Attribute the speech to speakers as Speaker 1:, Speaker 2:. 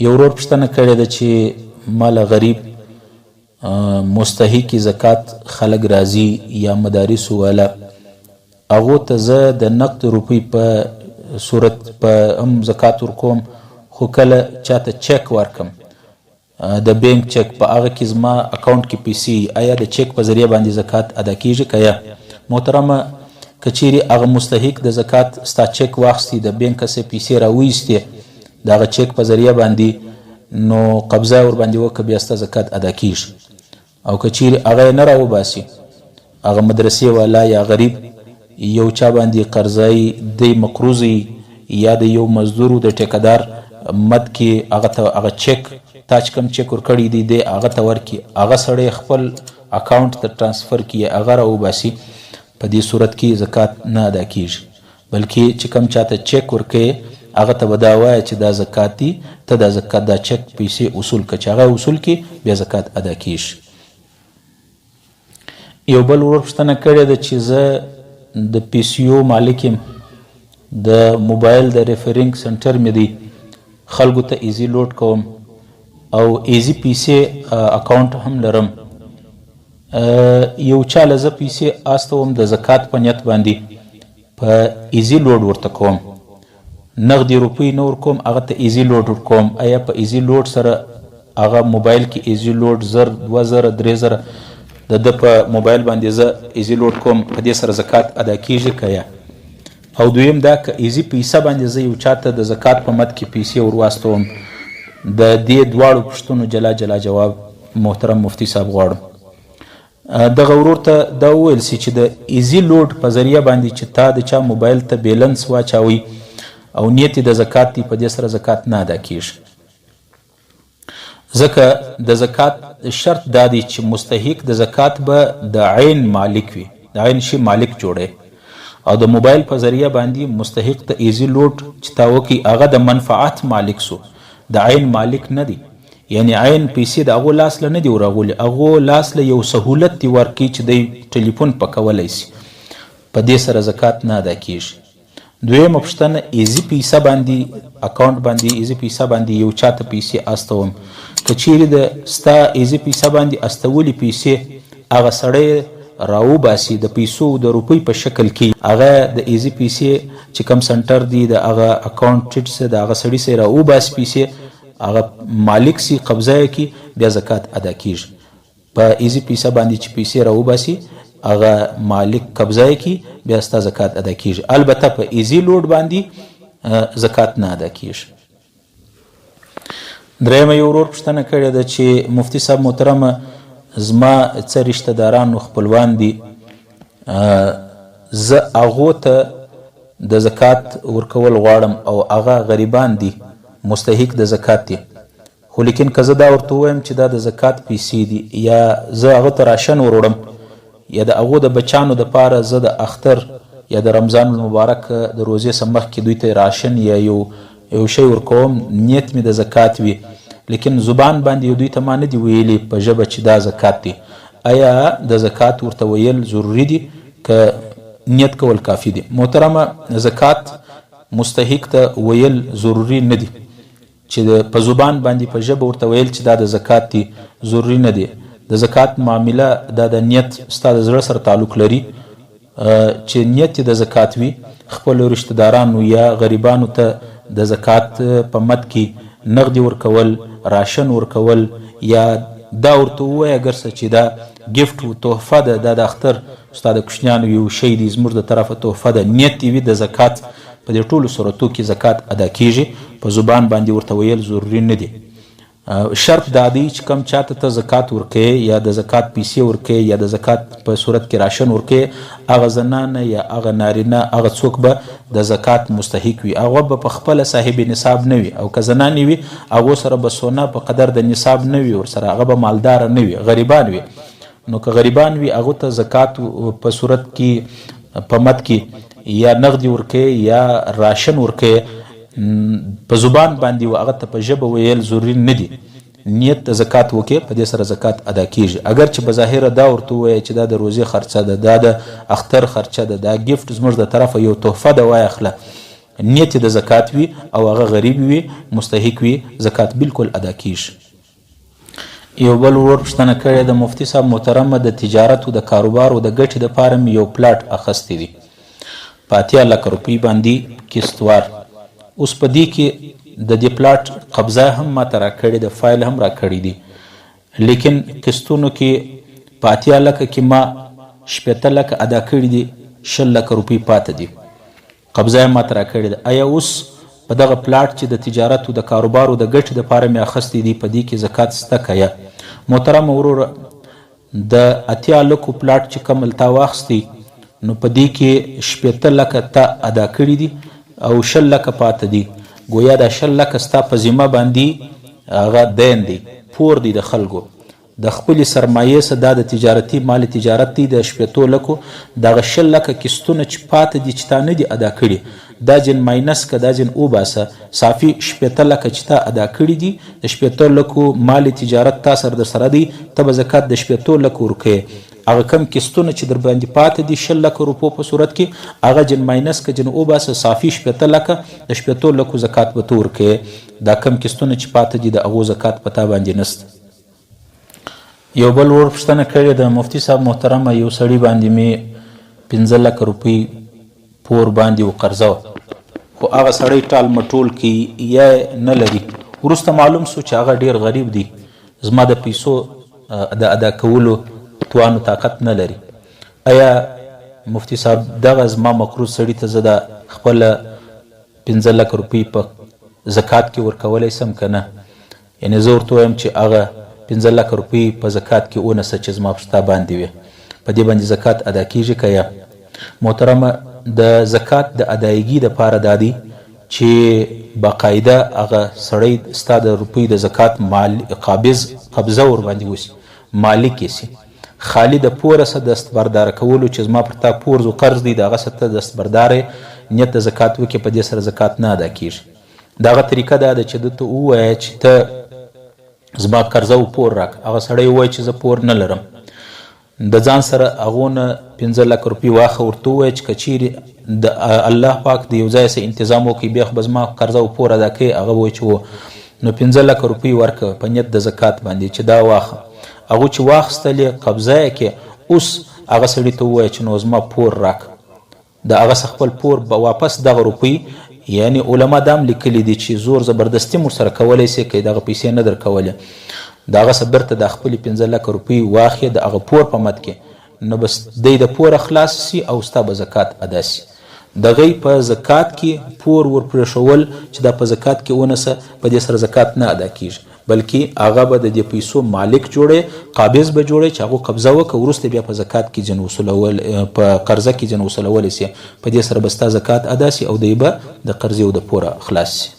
Speaker 1: یو ورور پوښتنه کړې ده چې مال غریب مستحق زکات خلک راځي یا مدارس والا هغو ته زه د نقد روپۍ په صورت په هم زکات ورکوم، خو کله چاته چک ورکم د بینک چک په هغه کې زما اکاونټ کې پیسې، آیا د چک په ذریعه باندې زکات ادا کیږي که یا؟ محترمه که چیرې هغه مستحق د زکات ستا چک واخیستي، د بینک څخه پیسې راویستې د هغه چک په ذریعه باندې، نو قبضه ور باندې وکړه، بیا ستا زکات ادا کیږي. او که چیرې هغه یې نه راوباسي، هغه مدرسې والا یا غریب یو چا باندې قرضی دی مقروضی یا د یو مزدور د ټیکدار مد کې هغه ته هغه چک تا چې کوم چک ورکړی دی دی هغه ته ورکړي، هغه سړی خپل اکاونټ ته ټرانسفر کړي، هغه راوباسي، په دې صورت کې زکات نه ادا کیږي. بلکې چې کوم چاته چک ورکړي هغه ته به دا وایه چې دا زکات دی، ته دا زکات دا چک پیسې اصول کړه، چې هغه اصول کې بیا زکات ادا کیږي. یو بل ورور پوښتنه کړې ده چې زه د پی سی او مالک یم، د موبایل د ریفرینګ سنټر مې دی، خلکو ته ایزي لوډ کوم او ایزي پیسې اکاونټ هم لرم. یو چا له زه پیسې استوم د زکات په نیت باندې، په ایزي لوډ ورته کوم، نغدي روپۍ نه ورکوم، هغه ته ایزي لوډ ورکوم. آیا په ایزي لوډ سره هغه موبایل کې ایزي لوډ 1000 2000 3000 د ده په موبایل باندې زه ایزي لوډ کوم، په دې سره زکات ادا کیږي که یا؟ او دویم دا که ایزي پیسه باندې زه یو چاته د زکات په مد کې پیسې ورواستوم، د دې دواړو پوښتنو جلا جلا جواب محترم مفتي صاحب غواړم. دغه ورور ته دا وویل سي چې د ایزي لوډ په ذریعه باندې چې تا د چا موبایل ته بیلنس واچوي او نیت د زکات دی، په دې سره زکات نه ادا کیږي. ځکه د زکات شرط دا دی چې مستحق د زکات به د عین مالک وي، د عین شي مالک جوړی، او د موبایل په ذریعه باندې مستحق ته ایزي لوډ چې تا وکړي هغه د منفعت مالک سو، د عین مالک نه دی. یعنی عین پیسې د هغو لاس له نه دي ورغولي، هغو لاس له یو سهولت دی ورکړي چې دی ټلیفون پکولی سي، په دې سره زکات نه ادا کیږي. دویمه پوښتنه ایزي پیسه باندې اکاونټ باندې ایزي پیسه باندې یو چاته پیسې استوم، که چیرې د ستا ایزي پیسه باندې استولي پیسې هغه سړی راوباسي د پیسو د روپۍ په شکل کې، هغه د ایزي پیسې چې کوم سنټر دی د هغه اکاونټ څخه د هغه سړي سره راوباسي پیسې، هغه مالک سي قبضه یې کړي، بیا زکات ادا کیږي. په ایزي پیسه باندې چې پیسې راوباسي هغه مالک قبضه یې کړي، بیا ستا زکات ادا کیږي. البته په ایزي لوډ باندې زکات نه ادا کیږي. درېیمه یو ورور پوښتنه کړې ده چې مفتي صاحب محترمه زما څه رشته داران خپلوان دي، زه هغو ته د زکات ورکول غواړم او هغه غریبان دي مستحق د زکات دي، خو لیکن که زه دا ورته ووایم چې دا د زکات پیسې دي یا زه هغه ته راشن وروړم یا د هغو د بچانو دپاره زه د اختر یا د رمضان المبارک د روزې څخه مخکې دوی ته راشن یا یو شی ورکوم، نیت مې د زکات وي، لیکن زبان باندې دوی ته ما نه دي ویلي په ژبه چې دا زکات دی، آیا د زکات ورته ویل ضروري دي که نیت کول کافي دي؟ محترمه زکات مستحق ته ویل ضروري نه دي، چې په زبان باندې په ژبه ورته ویل چې دا د زکات دی ضروري نه دی. د زکات معامله دا د نیت ستا د زړه سره تعلق لري، چې نیت د زکات وي، خپل رشته دارانو یا غریبانو ته د زکات په مد کې نغدي ورکول، راشن ورکول، یا دا ورته ووایه اگر څه چې دا ګفټ و تحفه ده، دا د اختر ستا د کوچنیانو یو شی دی زموږ د طرفه تحفه ده، نیت یې وي د زکات، په دې ټولو صورتو کې زکات ادا کیږي. په زبان باندې ورته ویل ضروري نه دی. شرط دا دی چې کوم چاته ته زکات ورکوې یا د زکات پیسې ورکوې یا د زکات په صورت کې راشن ورکوې، هغه زنانه یا هغه نارینه هغه څوک به د زکات مستحق وي، هغه به په خپله صاحب نصاب نه وي، او که زنانې وي هغو سره به سونه په قدر د نصاب نه وي ورسره، هغه به مالداره نه وي، غریبان وي. نو که غریبان وي هغو ته زکات په صورت کې په مد کې یا نغدي ورکوې یا راشن ورکوې، په زبان باندې و هغه ته په ژبه ویل ضروري نه دي. نیت د زکات وکړي، په دې سره زکات ادا کیږي. اگر چې بظاهره دا ورته ووایي چې دا د روزې خرچه ده، دا د اختر خرچه ده، دا ګفټ زموږ د طرفه یو تحفه ده، وایه اخله، نیت د زکات وي او هغه غریب وي مستحق وي زکات بالکل ادا کیږي. یو بل ورور پوښتنه کړې د مفتي صاحب محترمه د تجارت او د کاروبار او د ګټې دپاره مې یو پلاټ اخیستی دی په 80 لک روپۍ باندې قسطوار. اوس په دې کې د دې پلاټ قبضه هم ماته راکړې ده فایل هم راکړی دی لیکن قسطونو کې په 80 لکه کې ما 80 لکه ادا کړي دي 20 لکه روپۍ پاته دي قبضه یې ماته راکړې ده. آیا اوس په دغه پلاټ چې د تجارت او د کاروبار او د ګټې دپاره مې اخیستی دی په دې کې زکات شته که یا؟ محترمه وروره د 80 لکو پلاټ چې کوم تا واخیستی نو په دې کې 80 لکه تا ادا کړي دي او 20 لکه پاته دي. ګویا دا 20 لکه ستا په ذمه باندې هغه دین دی پور دی د خلکو د خپلې سرمایې څخه دا د تجارتي مال تجارت دی د 80 لکو دغه 20 لکه قسطونه چې پاته دي چې تا نه دي ادا کړي دا جن ماینس که دا جن وباسه صافي 80 لکه چې تا ادا کړي دي د 80 لکو مال تجارت تا سره در سره دی ته به زکات د 80 لکو ورکوې. هغه کم قسطونه چې در باندې پاته دي 20 لکه روپو په صورت کې هغه جن ماینس که جن وباسه صافي 80 لکه د 80 لکو زکات به ته ورکوې. دا کم قسطونه چې پاته دي د هغو زکات په تا باندې نسته. یو بل ور پوښتنه کړې د مفتي صاحب محترمه یو سړي باندې مې 15 لکه روپۍ پور باندې و قرضه خو هغه سړی ټال مټول کوي یا نه لري وروسته معلوم سو چې هغه ډیر غریب دی زما د پیسو د ادا کولو توان او طاقت نه لري. آیا مفتي صاحب دغه زما مقروض سړي ته زه د خپل 15 لکه روپۍ په زکات کې ورکولی سم که نه؟ یعنې زه ورته وایم چې هغه 15 لکه روپۍ په زکات کې ونسه چې زما په شتا باندې وي په دې باندې زکات ادا کیږي که یا؟ محترمه د زکات د ادایګي دپاره دا دی چې باقاعده هغه سړی ستا د روپۍ د زکات قبضه ورباندې وسي مالک یې سي خالي د پوره څه دستبرداره کولو چې زما پر تا پورز و قرض دی د هغه څه ته دستبرداره نیت د زکات وکړې په دې سره زکات نه ادا کیږي. د هغه طریقه دا ده چې ده ته ووایه چې ته زما قرضه و پور راک هغه سړی ووایي چې زه پور نه لرم د ځان سره هغو نه 15 لکه روپۍ واخه ورته ووایه چې که چیرې د الله پاک د یو ځای څه انتظام وکړي بیا خو به زما قرضه و پور ادا کوي هغه ووایي چې نو 15 لکه روپۍ ورکه په نیت د زکات باندې چې دا واخه هغو چې واخیستلې قبضه یې کې اوس هغه سړي ته ووایه چې نو زما پور راک د هغه څه خپل پور به واپس دغه روپۍ یعنی علما دا هم لیکلي دي چې زور زبردستي مو سره کولی سي که دغه پیسې نه در کولې د هغه څه بیرته د خپلې 15 لکه روپۍ واخلې د هغه پور په مد کې نو بس دی د پوره خلاص سي او ستا به زکات ادا سي. د غي په زکات کې پور ور پرېښول چې دا په زکات کې ونسه په دې سره زکات نه ادا کیږي بلکې هغه به د دې پیسو مالک جوړی قابض به جوړی چې هغه قبضه وکړه وروسته بیا په زکات کې جن وصولول په قرضه کې جن وصولولی سي په دې سره به ستا زکات ادا سي او دی به د قرضې او د پوره خلاص سي.